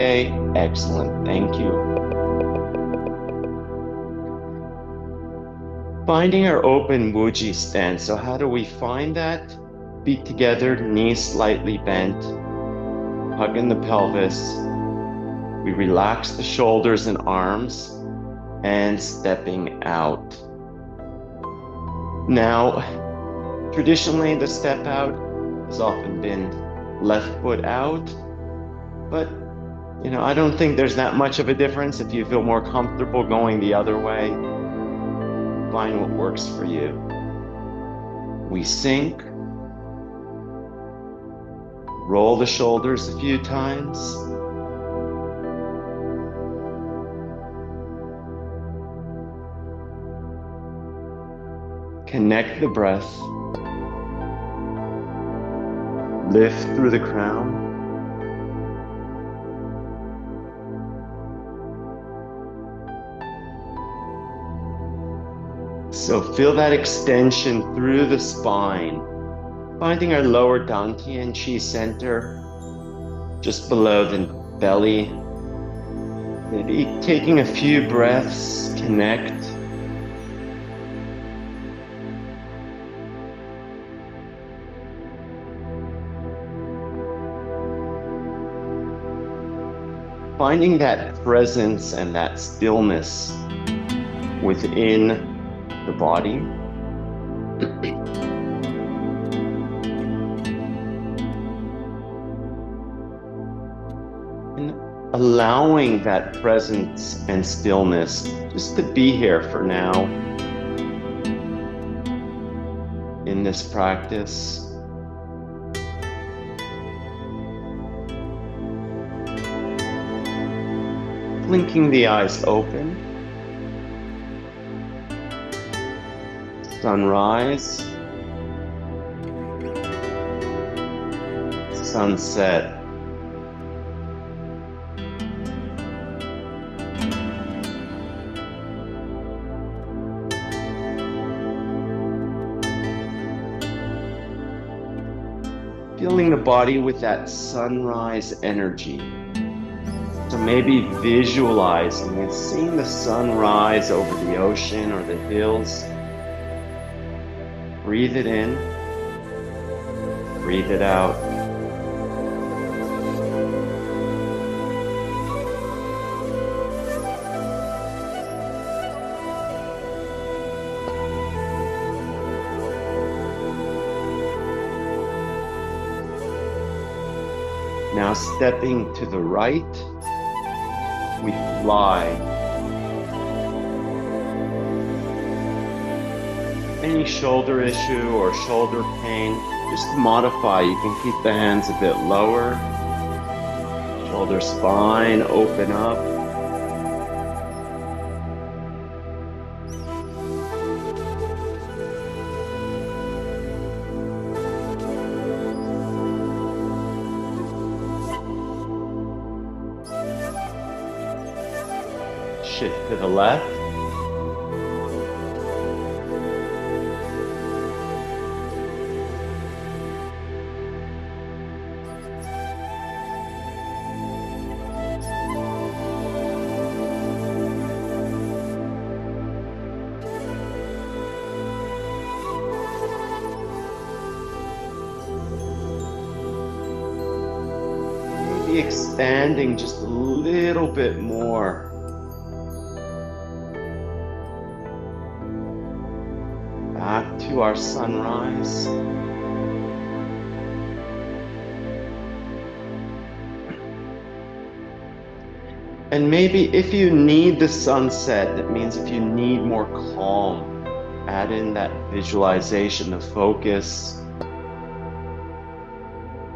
Okay, excellent. Thank you. Finding our open Wuji stance. So how do we find that? Feet together, knees slightly bent, hugging the pelvis. We relax the shoulders and arms and stepping out. Now, traditionally, the step out has often been left foot out, but I don't think there's that much of a difference. If you feel more comfortable going the other way, find what works for you. We sink, roll the shoulders a few times. Connect the breath. Lift through the crown. So feel that extension through the spine, finding our lower Dantian Chi center, just below the belly. Maybe taking a few breaths, connect. Finding that presence and that stillness within the body. And allowing that presence and stillness just to be here for now in this practice. Blinking the eyes open. Sunrise. Sunset. Feeling the body with that sunrise energy. So maybe visualizing and seeing the sun rise over the ocean or the hills. Breathe it in. Breathe it out. Now stepping to the right, we fly. Any shoulder issue or shoulder pain, just modify. You can keep the hands a bit lower. Shoulder spine, open up. Shift to the left. Maybe expanding just a little bit more. Back to our sunrise. And maybe if you need the sunset, that means if you need more calm, add in that visualization, the focus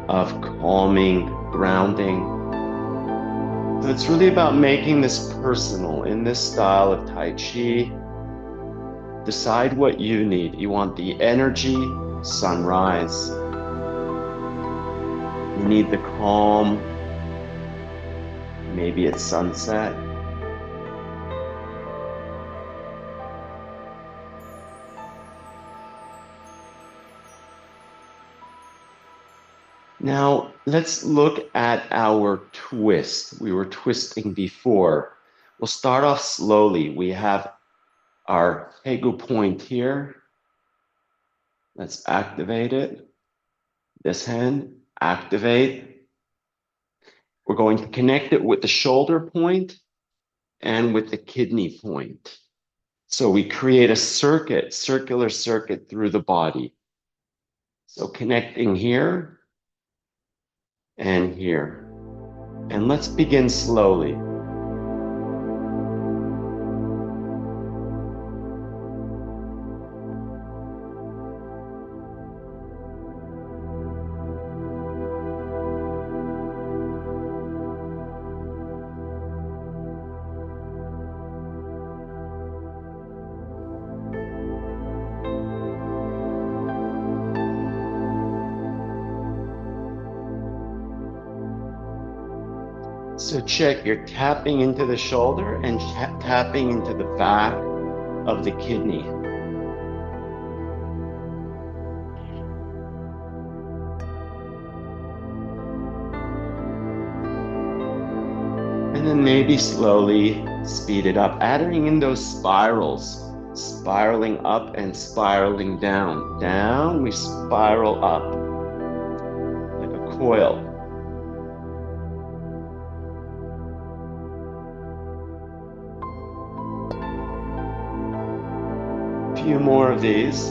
of calming, grounding. So it's really about making this personal in this style of Tai Chi. Decide what you need. You want the energy, sunrise. You need the calm, maybe it's sunset. Now, let's look at our twist. We were twisting before. We'll start off slowly. We have our Hegu point here. Let's activate it. This hand, activate. We're going to connect it with the shoulder point and with the kidney point. So we create a circuit, circular circuit through the body. So connecting here and here. And let's begin slowly. So check, you're tapping into the shoulder and tapping into the back of the kidney. And then maybe slowly speed it up, adding in those spirals, spiraling up and spiraling down. Down, we spiral up like a coil. A few more of these.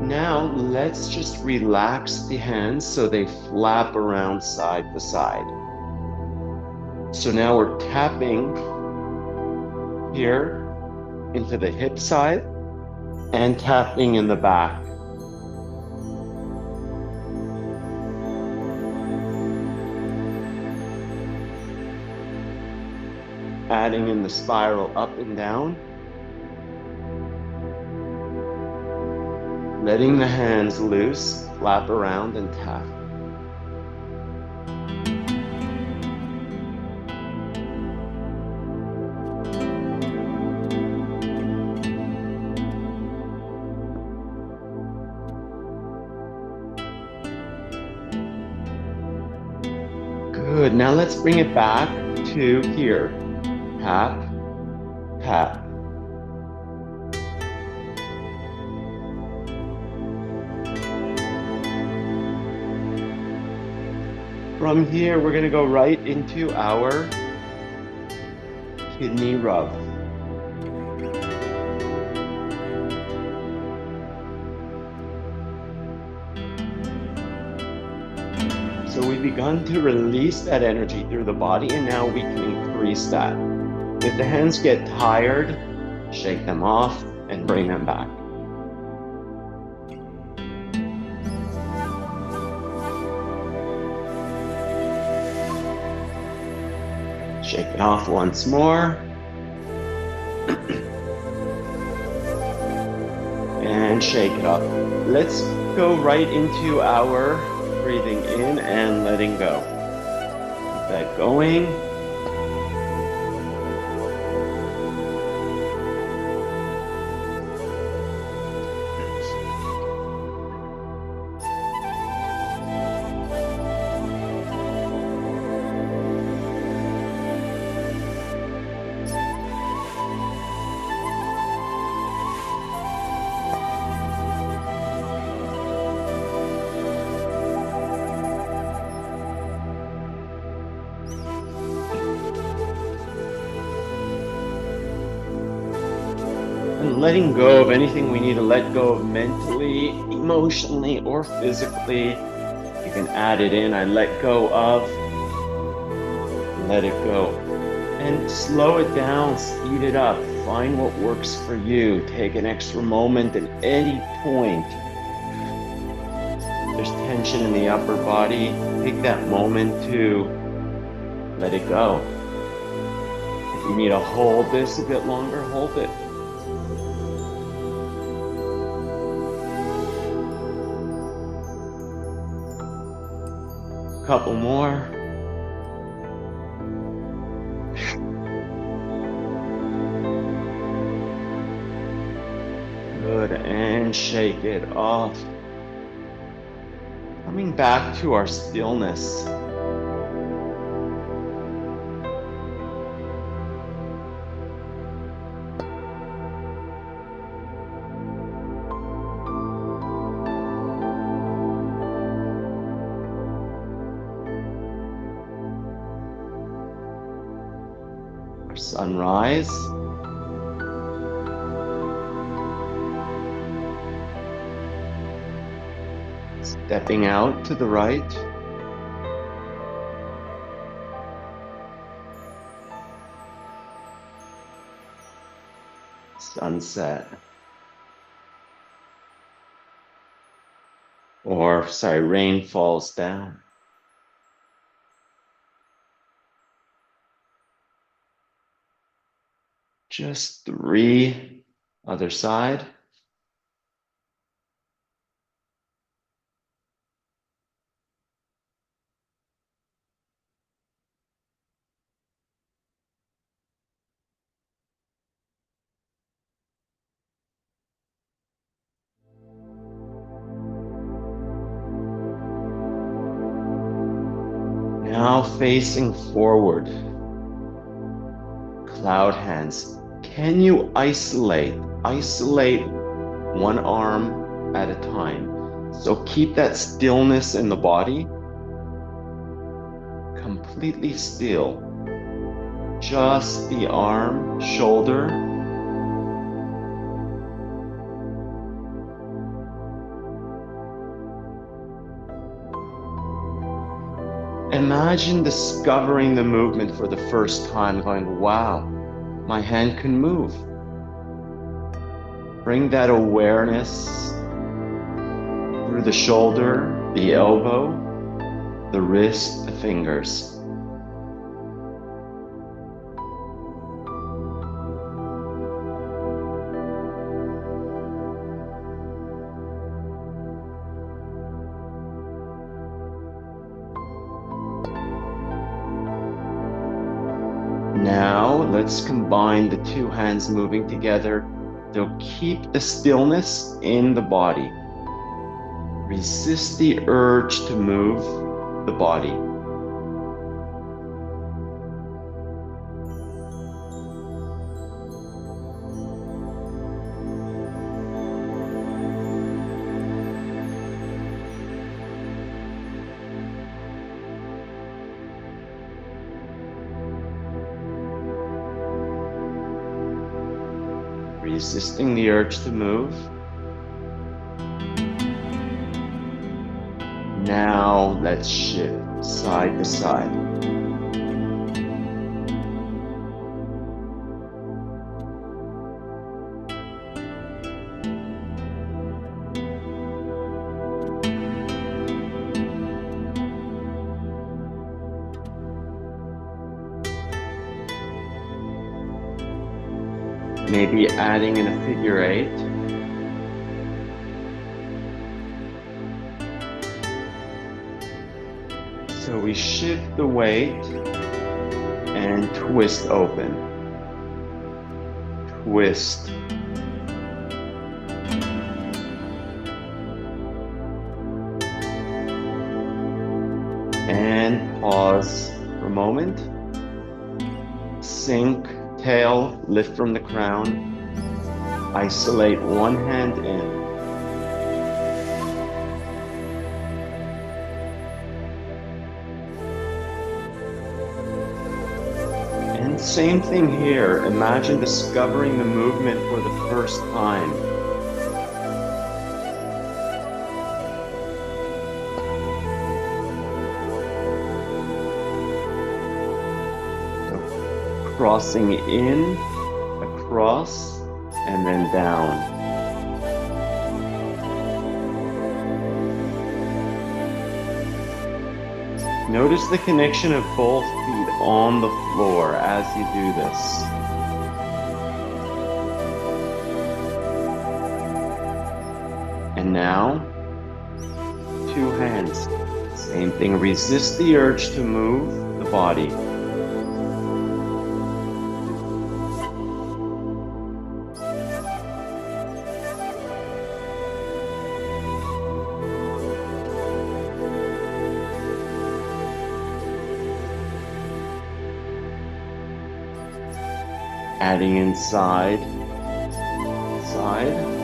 Now let's just relax the hands so they flap around side to side. So now we're tapping here into the hip side and tapping in the back. Adding in the spiral up and down. Letting the hands loose, flap around and tap. Good, now let's bring it back to here. Tap, tap. From here, we're gonna go right into our kidney rub. So we've begun to release that energy through the body, and now we can increase that. If the hands get tired, shake them off and bring them back. Shake it off once more. And shake it off. Let's go right into our breathing in and letting go. Keep that going. And letting go of anything we need to let go of mentally, emotionally, or physically. You can add it in. I let go of, let it go. And slow it down, speed it up. Find what works for you. Take an extra moment at any point. There's tension in the upper body. Take that moment to let it go. If you need to hold this a bit longer, hold it. Couple more. Good, and shake it off. Coming back to our stillness. Our sunrise. Stepping out to the right. Sunset. Or, sorry, rain falls down. Just 3. Other side. Now facing forward. Cloud hands. Can you isolate one arm at a time? So keep that stillness in the body. Completely still. Just the arm, shoulder. Imagine discovering the movement for the first time, going, wow, my hand can move. Bring that awareness through the shoulder, the elbow, the wrist, the fingers. Now let's combine the 2 hands moving together. They'll keep the stillness in the body. Resist the urge to move the body. Resisting the urge to move. Now let's shift side to side. Maybe adding in a figure 8. So we shift the weight and twist open. Twist. And pause for a moment. Sink, tail, lift from the crown. Isolate one hand in. And same thing here. Imagine discovering the movement for the first time. So, crossing in, across, and then down. Notice the connection of both feet on the floor as you do this. And now, 2 hands. Same thing, resist the urge to move the body. Adding inside, side.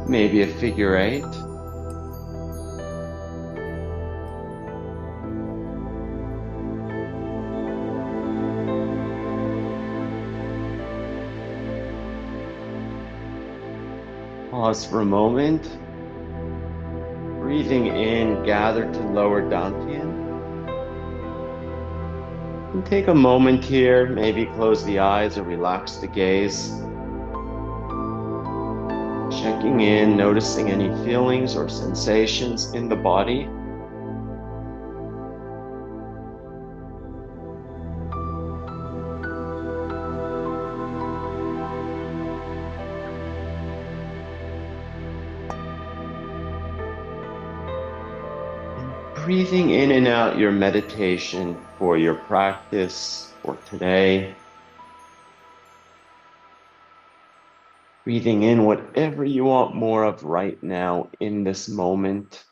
Maybe a figure eight. Pause for a moment. Breathing in, gather to lower dantian. And take a moment here, maybe close the eyes or relax the gaze. Checking in, noticing any feelings or sensations in the body. And breathing in and out your meditation for your practice for today. Breathing in whatever you want more of right now in this moment.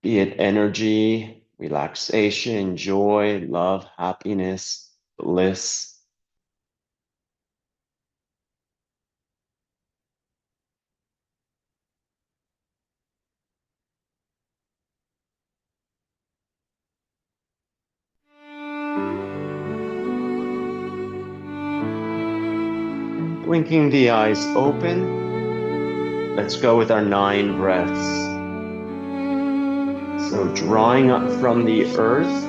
Be it energy, relaxation, joy, love, happiness, bliss. Blinking the eyes open. Let's go with our 9 breaths. So drawing up from the earth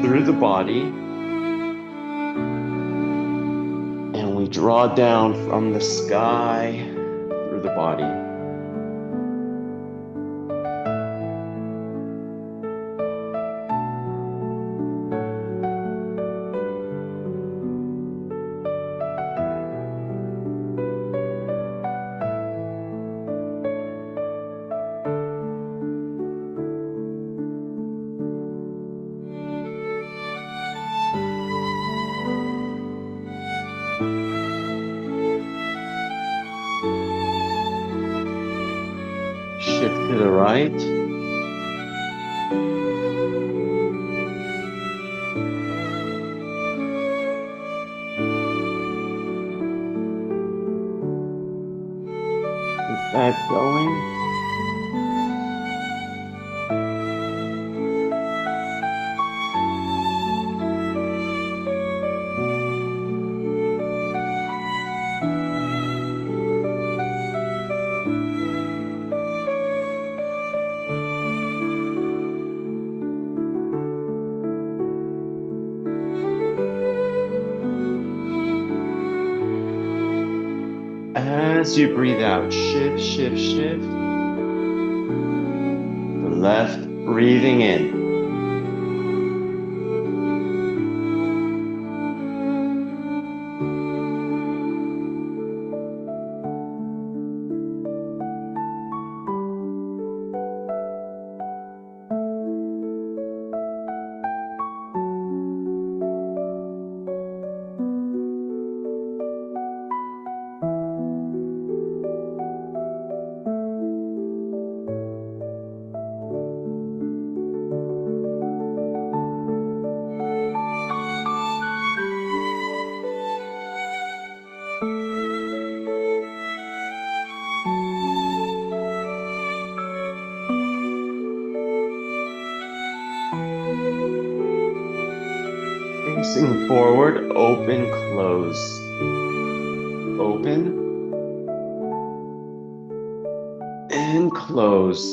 through the body, and we draw down from the sky through the body. Shift to the right. Keep that going. As you breathe out, shift, shift, shift. The left, breathing in. Facing forward, open, close. Open and close.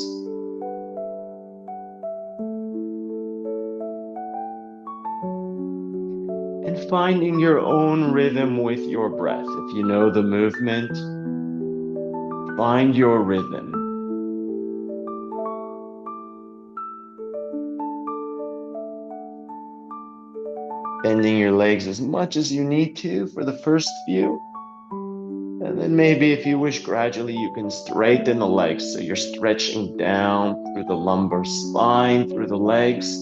And finding your own rhythm with your breath. If you know the movement, find your rhythm. Bending your legs as much as you need to for the first few. And then maybe if you wish, gradually you can straighten the legs. So you're stretching down through the lumbar spine, through the legs.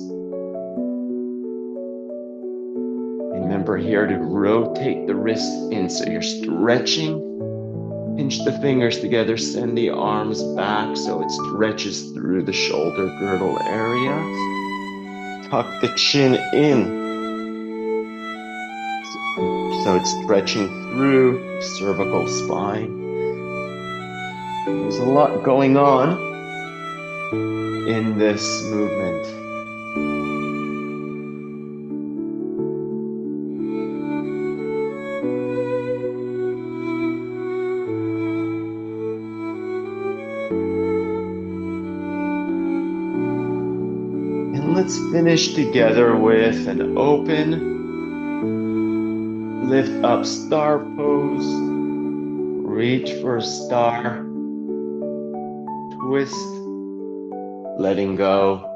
Remember here to rotate the wrist in so you're stretching. Pinch the fingers together, send the arms back so it stretches through the shoulder girdle area. Tuck the chin in so it's stretching through the cervical spine. There's a lot going on in this movement. And let's finish together with an open, lift up star pose, reach for a star, twist, letting go.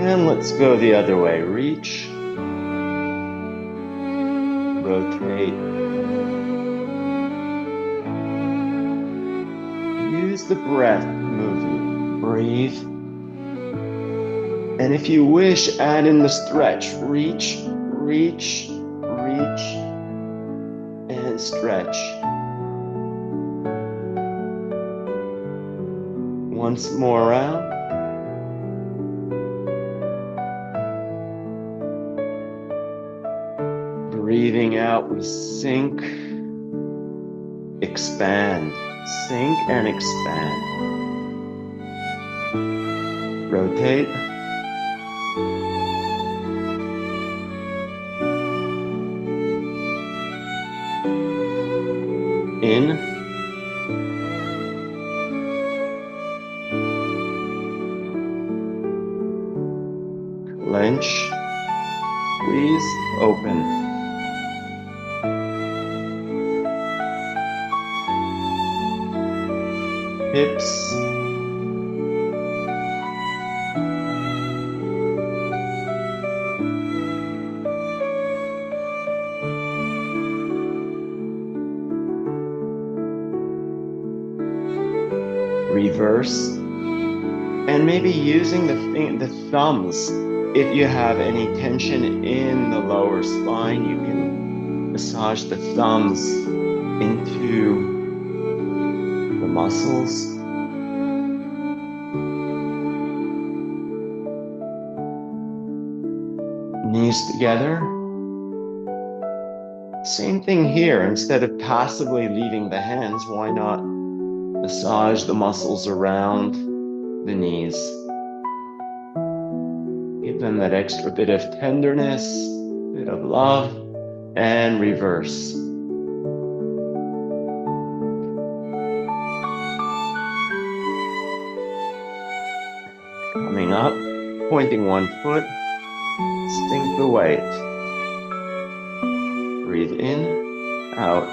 And let's go the other way. Reach, rotate. Use the breath to move you. Breathe. And if you wish, add in the stretch. Reach, reach, reach, and stretch. Once more round. Breathing out, we sink, expand, sink and expand. Rotate. In. Clench. Squeeze. Open. Hips. Reverse. And maybe using the thumbs. If you have any tension in the lower spine, you can massage the thumbs into the muscles. Knees together. Same thing here. Instead of passively leaving the hands, why not massage the muscles around the knees? Give them that extra bit of tenderness, bit of love, and reverse. Coming up, pointing one foot, sink the weight. Breathe in, out.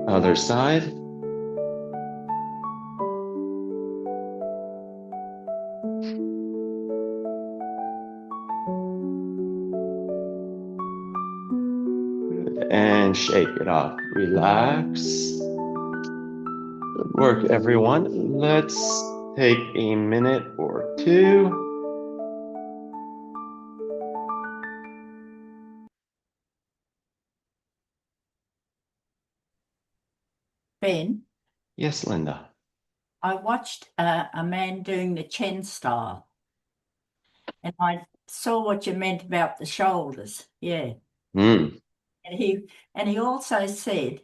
Other side. Good. And shake it off. Relax. Good work, everyone. Let's take a minute or two. Ben, Yes, Linda. I watched a man doing the Chen style, and I saw what you meant about the shoulders. Yeah, Mm. and he also said,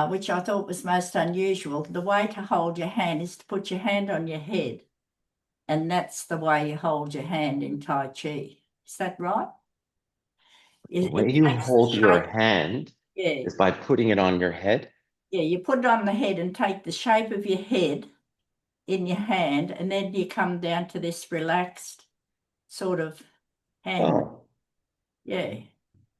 which I thought was most unusual, the way to hold your hand is to put your hand on your head, and that's the way you hold your hand in Tai Chi. Is that right? The It way you takes the hold your shape. hand Yeah, is by putting it on your head. yeah. You put it on the head and take the shape of your head in your hand, and then you come down to this relaxed sort of hand. Oh, Yeah.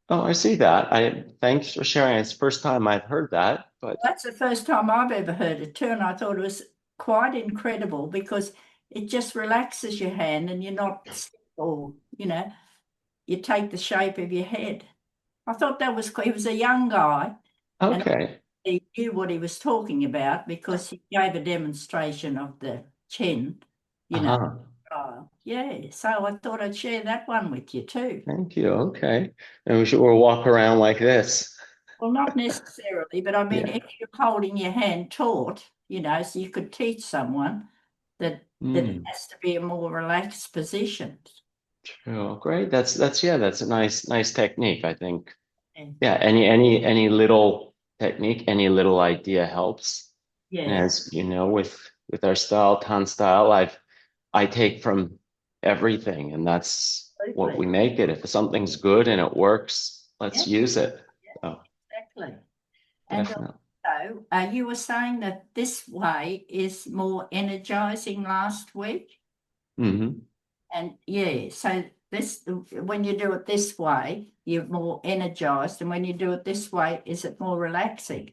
oh, I see that. Thanks for sharing. It's the first time I've heard that, but That's the first time I've ever heard it too, and I thought it was quite incredible because it just relaxes your hand and you're not sick or, you take the shape of your head. I thought that was cool. He was a young guy and okay. he knew what he was talking about because he gave a demonstration of the chin, you know. Uh-huh. Yeah, so I thought I'd share that one with you too. Thank you. Okay. And we'll walk around like this. Well, not necessarily, but I mean, Yeah. if you're holding your hand taut, so you could teach someone that it Mm. has to be a more relaxed position. Oh, great. That's a nice technique, I think. Yeah, Yeah, any little technique, any little idea helps. And yeah, as you know, with our style, Tan style, I take from everything, and that's what we absolutely. make it. If something's good and it works, let's Yeah, use it. yeah, Oh, exactly. And definitely. also, you were saying that this way is more energizing last week. Hmm. And yeah, so this, when you do it this way, you're more energized. And when you do it this way, is it more relaxing?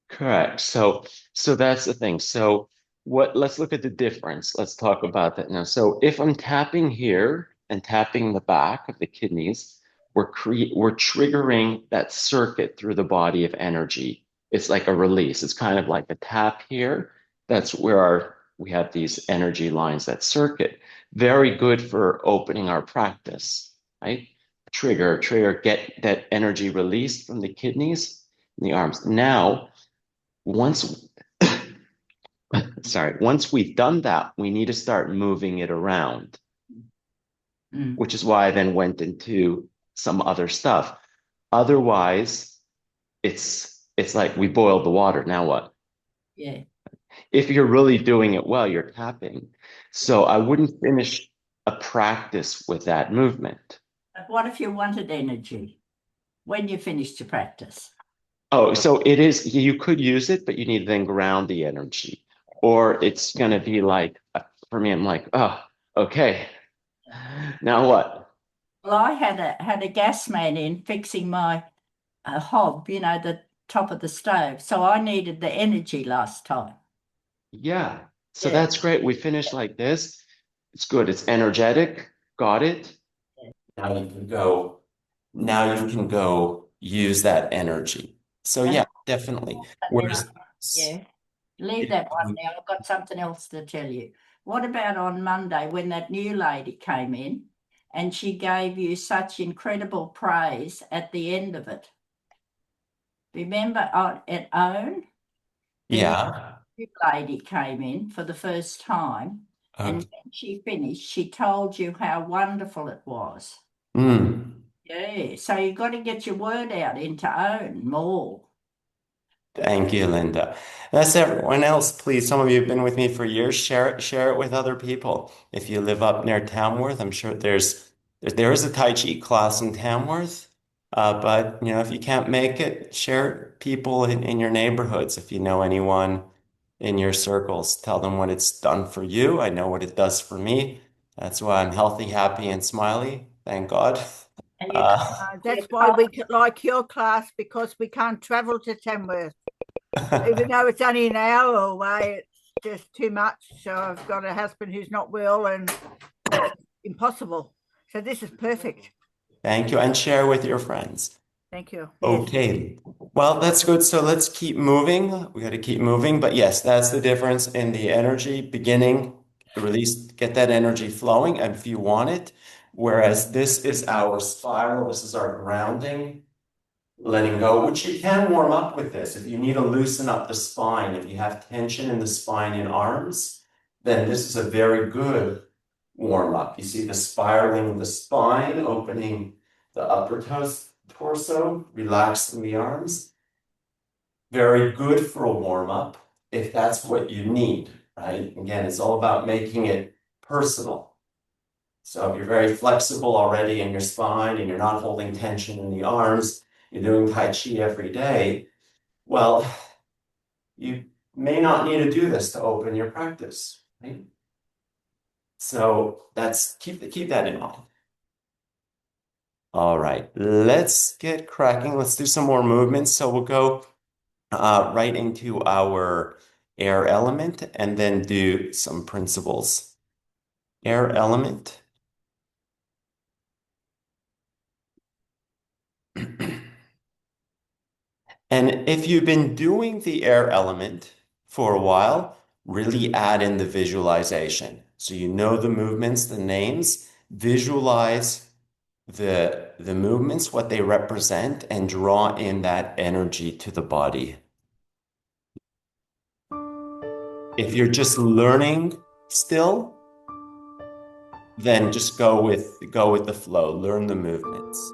Correct. So that's the thing. So let's look at the difference. Let's talk about that now. So if I'm tapping here and tapping the back of the kidneys, we're triggering that circuit through the body of energy. It's like a release. It's kind of like a tap here. That's where we have these energy lines, that circuit. Very good for opening our practice, right? Trigger, get that energy released from the kidneys and the arms. Now, once once we've done that, we need to start moving it around, Mm, which is why I then went into some other stuff. Otherwise, it's like we boiled the water. Now what? yeah. If you're really doing it well, you're tapping. So I wouldn't finish a practice with that movement. But what if you wanted energy when you finished your practice? Oh, so it is, you could use it, but you need to then ground the energy. Or it's going to be like, for me, I'm like, oh, okay, now what? Well, I had a gas man in fixing my hob, the top of the stove. So I needed the energy last time. Yeah. So Yeah. that's great. We finished like this. It's good. It's energetic. Got it. Now you can go, now you can go use that energy. So And yeah, definitely. now, Whereas yeah, leave if that one you, now. I've got something else to tell you. What about on Monday when that new lady came in and she gave you such incredible praise at the end of it? Remember at OWN, the yeah. new lady came in for the first time, and Okay. when she finished, she told you how wonderful it was. Mm. Yeah, so you've got to get your word out into OWN more. Thank you, Linda. That's everyone else, please. Some of you have been with me for years. Share it with other people. If you live up near Tamworth, I'm sure there is a Tai Chi class in Tamworth. But if you can't make it, share it people in your neighborhoods. If you know anyone in your circles, tell them what it's done for you. I know what it does for me. That's why I'm healthy, happy, and smiley. Thank God. And Uh, That's why we like your class because we can't travel to Tamworth. Even though it's only an hour away, it's just too much. So I've got a husband who's not well and it's impossible. So this is perfect. Thank you, and share with your friends. Thank you. Yes. Okay. Well, that's good. So let's keep moving. We got to keep moving. But yes, that's the difference in the energy beginning, release, get that energy flowing, and if you want it. Whereas this is our spiral, this is our grounding, letting go, which you can warm up with this. If you need to loosen up the spine, if you have tension in the spine and arms, then this is a very good warm up. You see the spiraling of the spine, opening the upper torso, relaxing the arms. Very good for a warm up if that's what you need, right? Again, it's all about making it personal. So if you're very flexible already in your spine and you're not holding tension in the arms, you're doing Tai Chi every day, well, you may not need to do this to open your practice. Right? So that's keep that in mind. All right, let's get cracking. Let's do some more movements. So we'll go right into our air element and then do some principles. Air element. And if you've been doing the air element for a while, really add in the visualization. So you know the movements, the names, visualize the movements, what they represent, and draw in that energy to the body. If you're just learning still, then just go with the flow, learn the movements.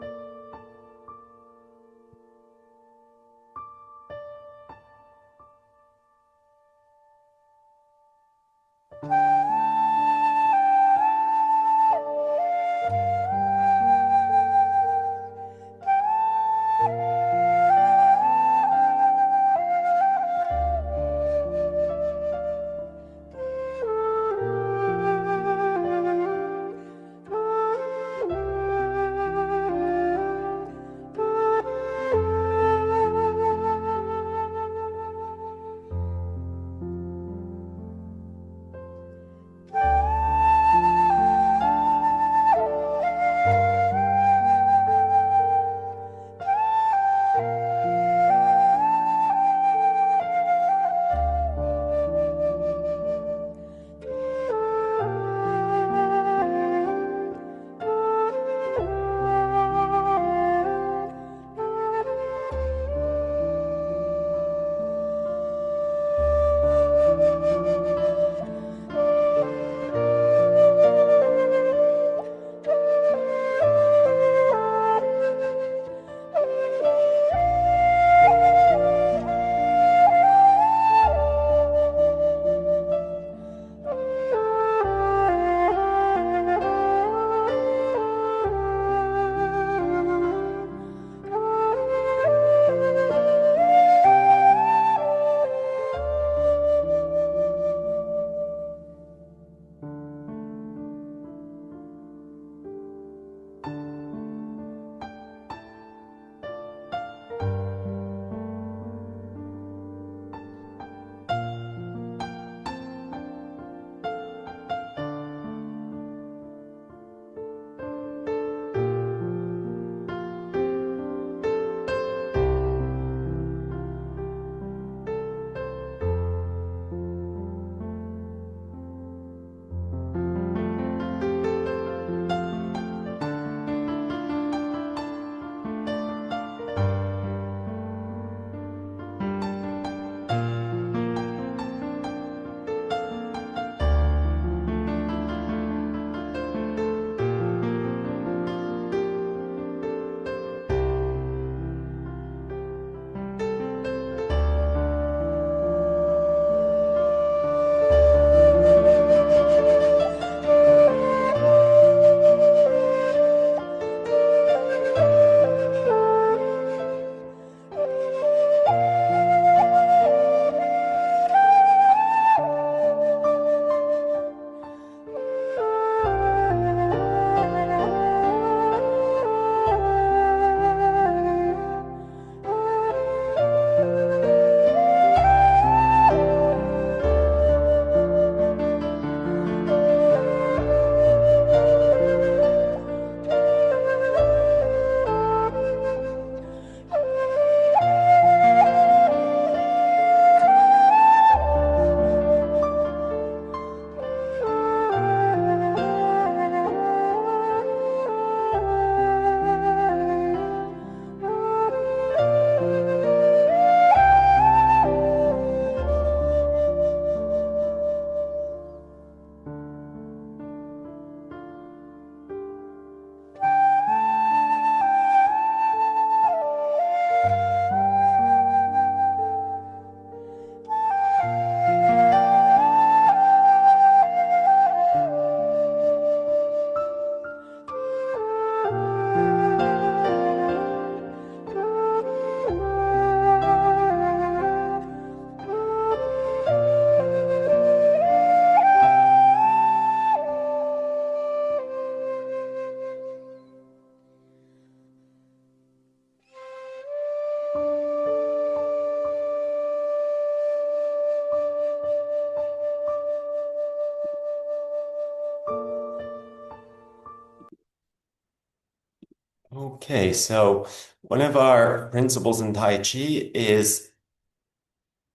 Okay, so one of our principles in Tai Chi is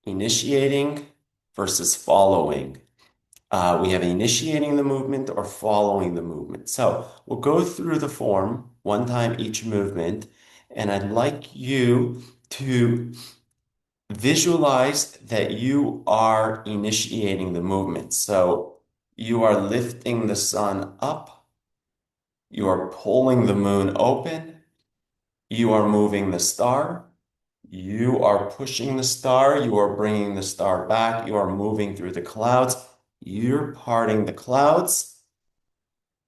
initiating versus following. We have initiating the movement or following the movement. So we'll go through the form one time each movement, and I'd like you to visualize that you are initiating the movement. So you are lifting the sun up, you are pulling the moon open, you are moving the star. You are pushing the star, you are bringing the star back, you are moving through the clouds, you're parting the clouds,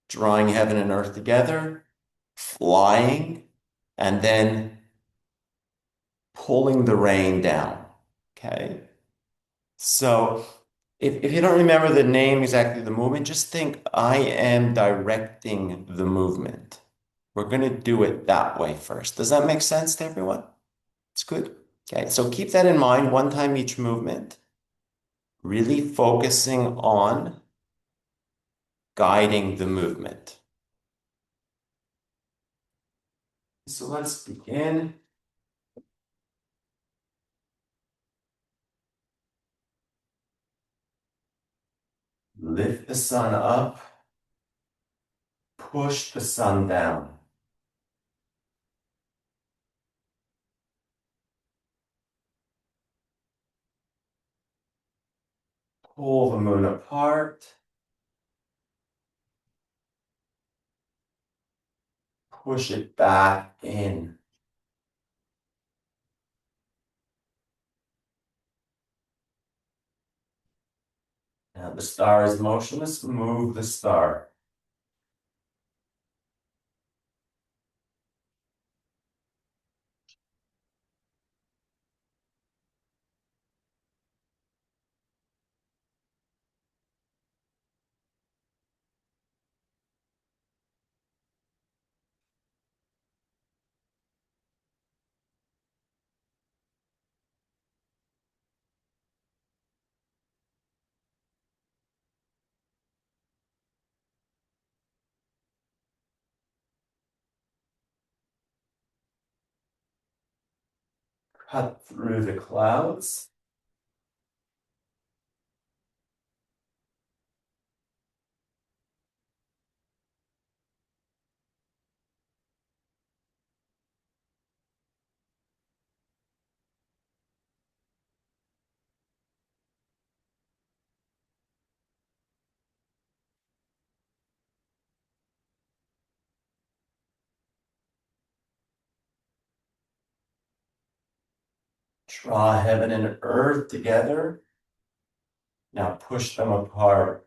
drawing heaven and earth together, flying, and then pulling the rain down. Okay. So if you don't remember the name exactly of the movement, just think I am directing the movement. We're going to do it that way first. Does that make sense to everyone? It's good. Okay, so keep that in mind one time each movement, really focusing on guiding the movement. So let's begin. Lift the sun up, push the sun down. Pull the moon apart, push it back in. Now the star is motionless, move the star. Cut through the clouds. Draw heaven and earth together. Now push them apart.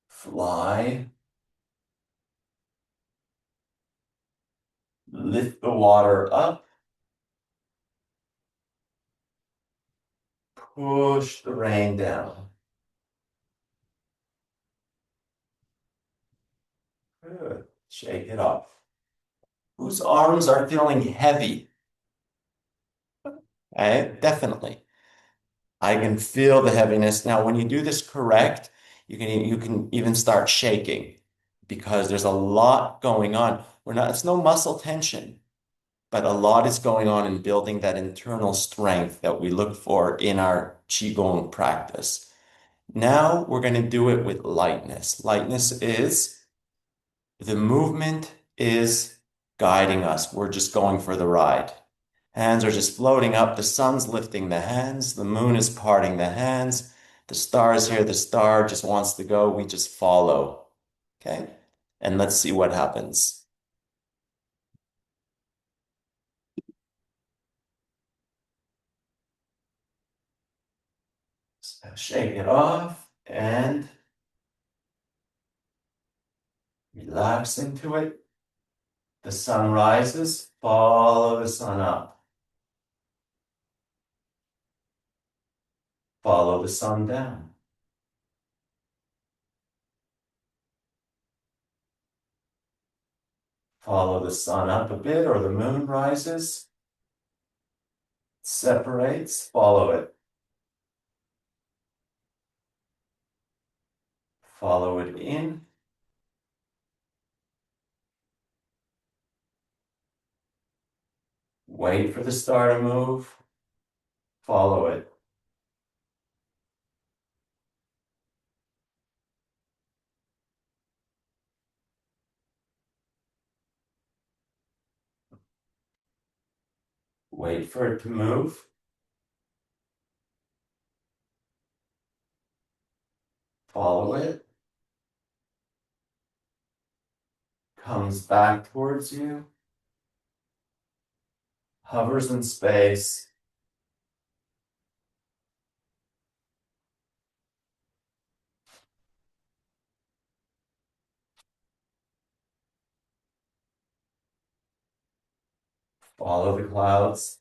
Fly. Lift the water up. Push the rain down. Good. Shake it off. Whose arms are feeling heavy? Definitely. I can feel the heaviness. Now, when you do this correct, you can even start shaking because there's a lot going on. It's no muscle tension, but a lot is going on in building that internal strength that we look for in our Qigong practice. Now we're going to do it with lightness. Lightness is the movement is guiding us. We're just going for the ride. Hands are just floating up. The sun's lifting the hands. The moon is parting the hands. The star is here. The star just wants to go. We just follow. Okay? And let's see what happens. So shake it off and relax into it. The sun rises. Follow the sun up. Follow the sun down. Follow the sun up a bit, or the moon rises, separates, follow it. Follow it in. Wait for the star to move. Follow it. Wait for it to move. Follow it. Comes back towards you. Hovers in space. Follow the clouds.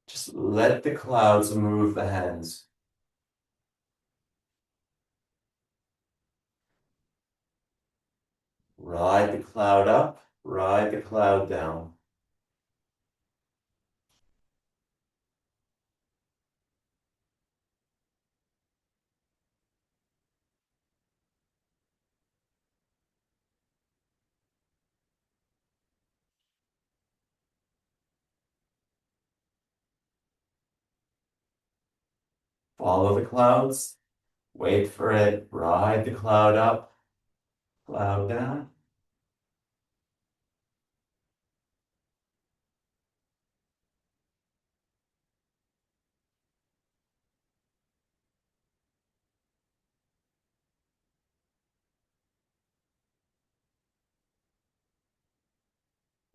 Just let the clouds move the hands. Ride the cloud up, ride the cloud down. Follow the clouds, wait for it, ride the cloud up, cloud down.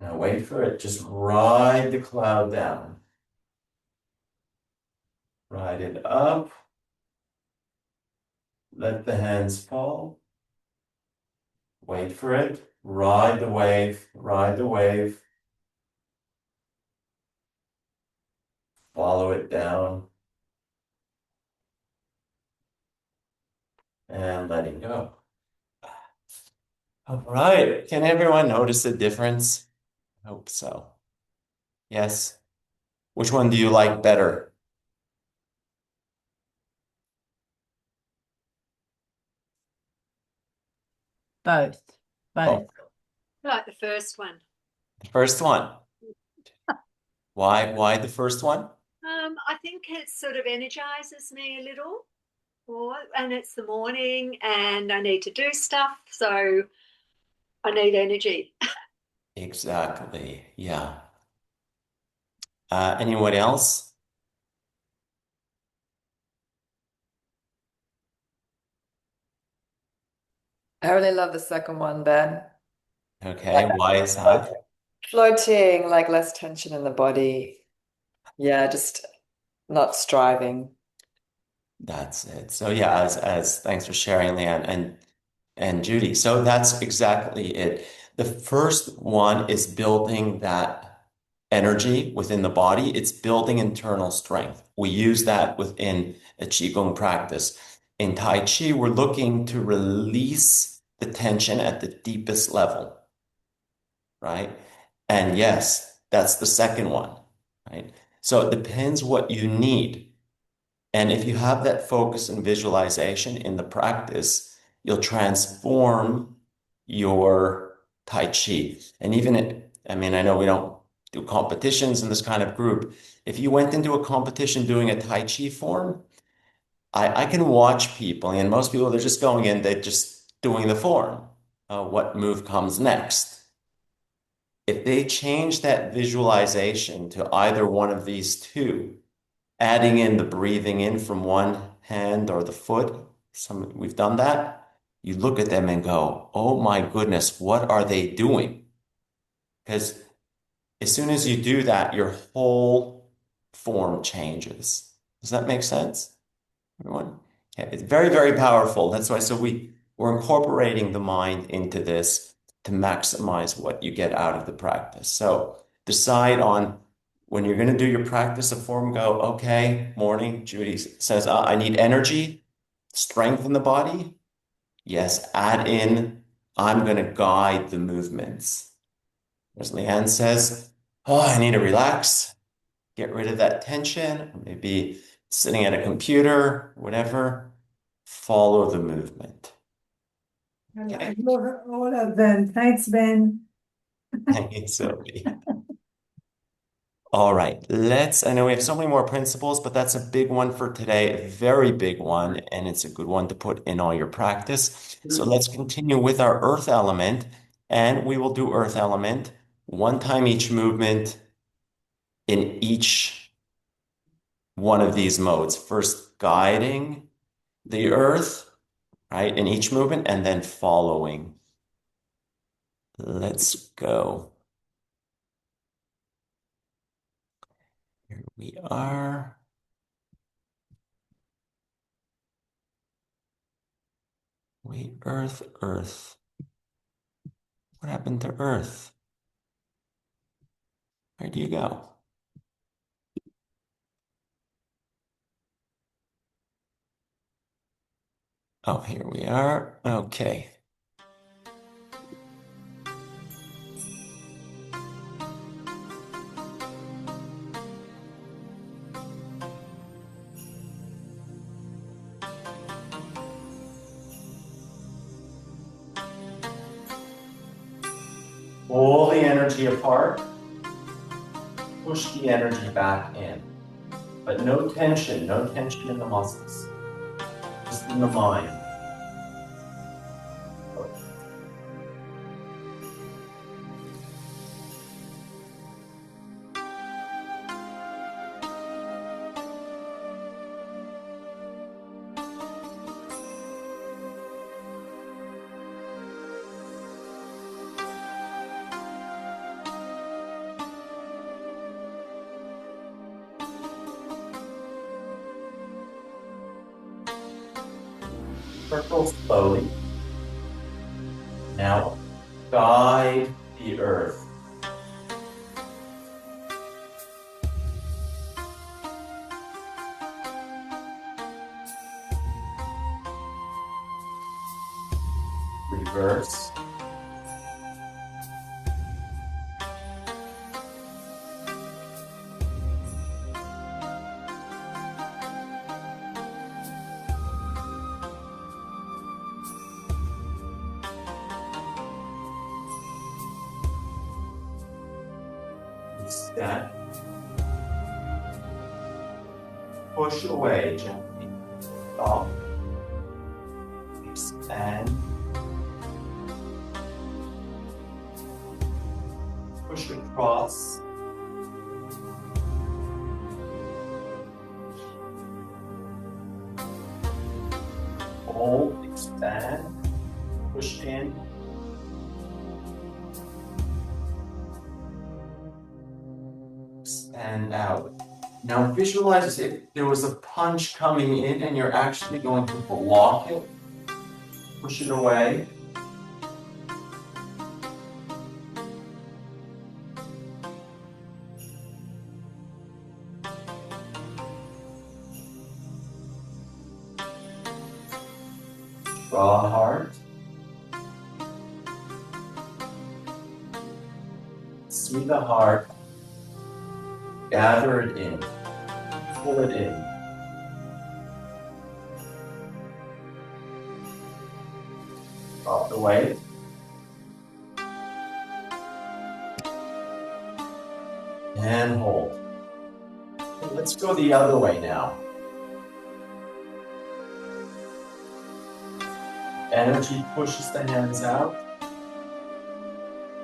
Now wait for it, just ride the cloud down. Ride it up, let the hands fall. Wait for it, ride the wave, ride the wave. Follow it down. And letting go. All right, can everyone notice the difference? I hope so. Yes. Which one do you like better? Both. Oh, Like the first one. the first one. Why the first one? I think it sort of energizes me a little more, and it's the morning and I need to do stuff, so I need energy. Exactly. Yeah. Anyone else? I really love the second one, Ben. Okay, why is that? Floating, like less tension in the body. Yeah, just not striving. That's it. So yeah, as thanks for sharing, Leanne and Judy. So that's exactly it. The first one is building that energy within the body. It's building internal strength. We use that within a Qigong practice. In Tai Chi, we're looking to release the tension at the deepest level, right? And yes, that's the second one, right? So it depends what you need. And if you have that focus and visualization in the practice, you'll transform your Tai Chi. And even I mean, I know we don't do competitions in this kind of group. If you went into a competition doing a Tai Chi form, I can watch people, and most people, they're just going in, they're just doing the form. What move comes next? If they change that visualization to either one of these two, adding in the breathing in from one hand or the foot, we've done that. You look at them and go, oh my goodness, what are they doing? Because as soon as you do that, your whole form changes. Does that make sense, everyone? Yeah, it's very, very powerful. That's why, so we're incorporating the mind into this to maximize what you get out of the practice. So decide on when you're going to do your practice of form, go, okay, morning, Judy says, I need energy, strength in the body. Yes, add in I'm going to guide the movements. As Leanne says, oh, I need to relax, get rid of that tension, maybe sitting at a computer, whatever. Follow the movement. Okay. I love all of them. Thanks, Ben. Thank you, Sylvie. All right, I know we have so many more principles, but that's a big one for today, a very big one, and it's a good one to put in all your practice. So let's continue with our earth element, and we will do earth element one time each movement in each one of these modes. First, guiding the earth, right, in each movement, and then following. Let's go. Here we are. Wait, earth, earth. What happened to earth? Where do you go? Oh, here we are. Okay. Pull the energy apart. Push the energy back in. But no tension in the muscles. Just in the mind. Circle slowly. Now, guide the earth. Reverse. Extend. Push away gently. Stop. Expand. Push across. Hold, expand, push in. Expand out. Now visualize as if there was a punch coming in and you're actually going to block it. Push it away. Draw a heart. See the heart. Gather it in. Pull it in. Drop the weight. And hold. Okay, let's go the other way now. Energy pushes the hands out.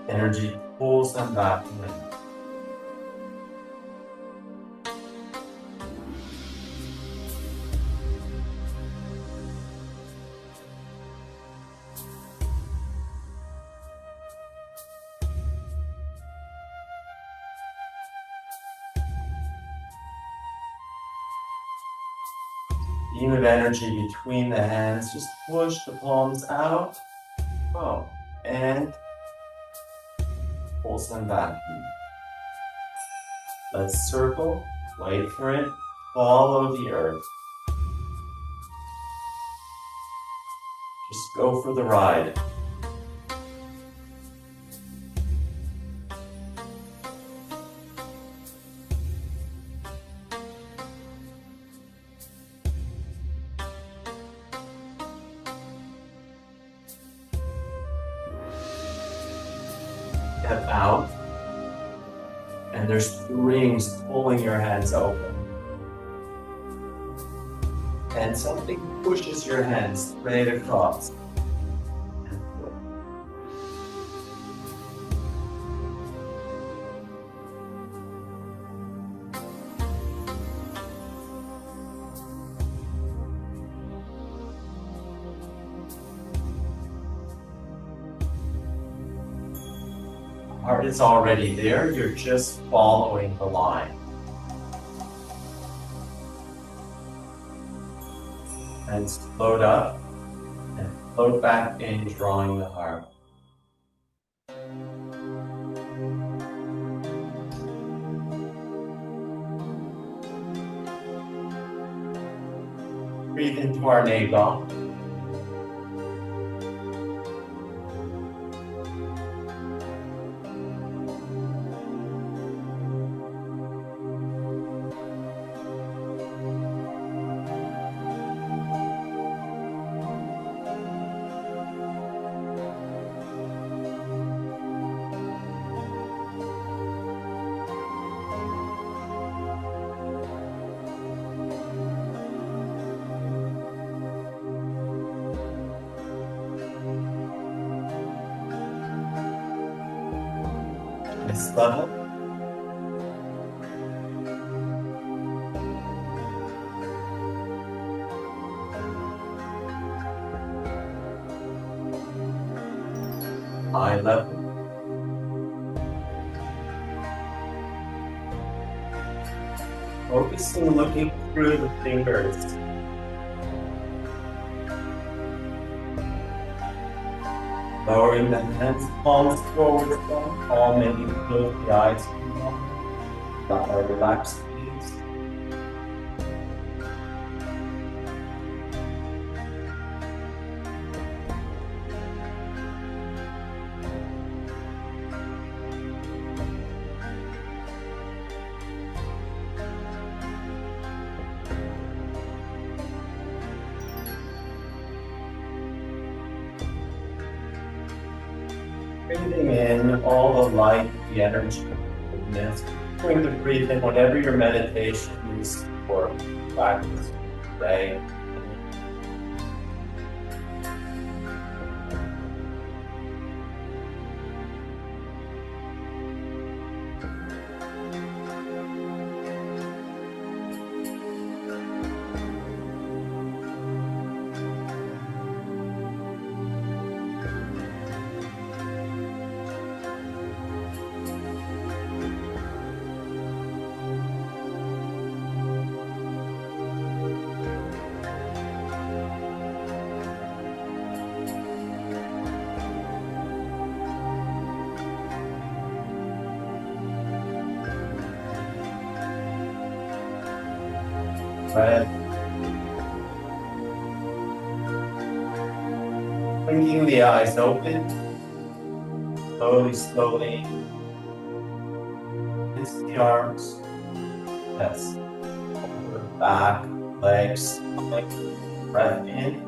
Energy pulls them back in. Beam of energy between the hands. Just push the palms out. Oh, and pulls them back in. Let's circle. Wait for it. Follow the earth. Just go for the ride. step out, and there's strings pulling your hands open. And something pushes your hands straight across. Heart is already there, you're just following the line. And float up and float back in, drawing the heart. Breathe into our navel. This level. Eye level. Focusing, looking through the fingers. Lowering the hands, palms forward, palm, maybe close the eyes. Relax, please. Breathing in all the light, the energy, the goodness. Going to breathe in whatever your meditation is for practice today. Breath. Blinking the eyes open. Slowly, slowly. Kiss the arms. Yes. Over, back, legs, stomach. Breath in.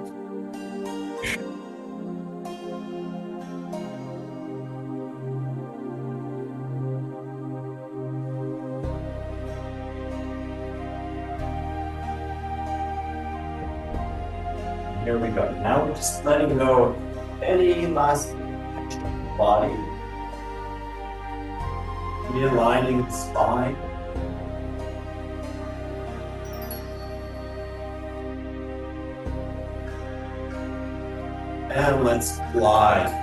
Here we go. Now we're just letting go of any last tension in the body. Realigning the spine. And let's fly.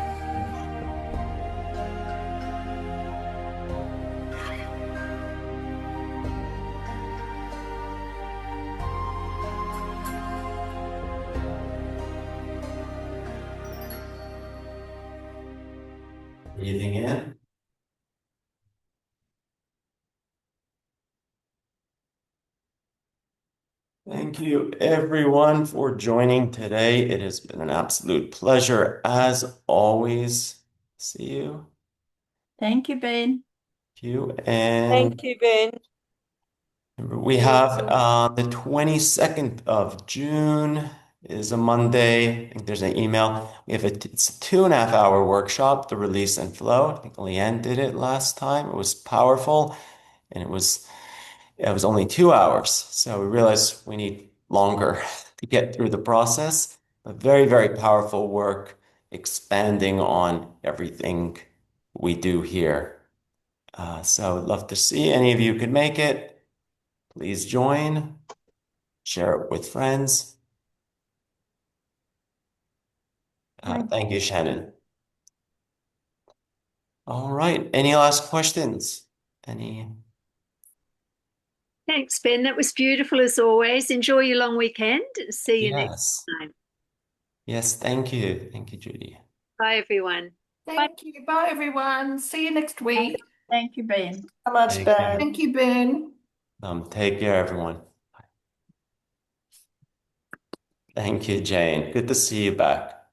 Breathing in. Thank you, everyone, for joining today. It has been an absolute pleasure, as always. See you. Thank you, Ben. Thank you. And Thank you, Ben. we have the 22nd of June is a Monday. I think there's an email. It's a 2.5 hour workshop, the release and flow. I think Leanne did it last time. It was powerful, and it was only 2 hours. So we realized we need longer to get through the process. A very, very powerful work, expanding on everything we do here. So I'd love to see any of you could make it. Please join, share it with friends. Thank you, Shannon. All right. Any last questions? Any? Thanks, Ben. That was beautiful as always. Enjoy your long weekend. See you next Yes. time. Yes, thank you. Thank you, Judy. Bye, everyone. Thank you. Bye, everyone. See you next week. Thank you, Ben. So much, Take Ben. care. Thank you, Ben. Take care, everyone. Thank you, Jane. Good to see you back.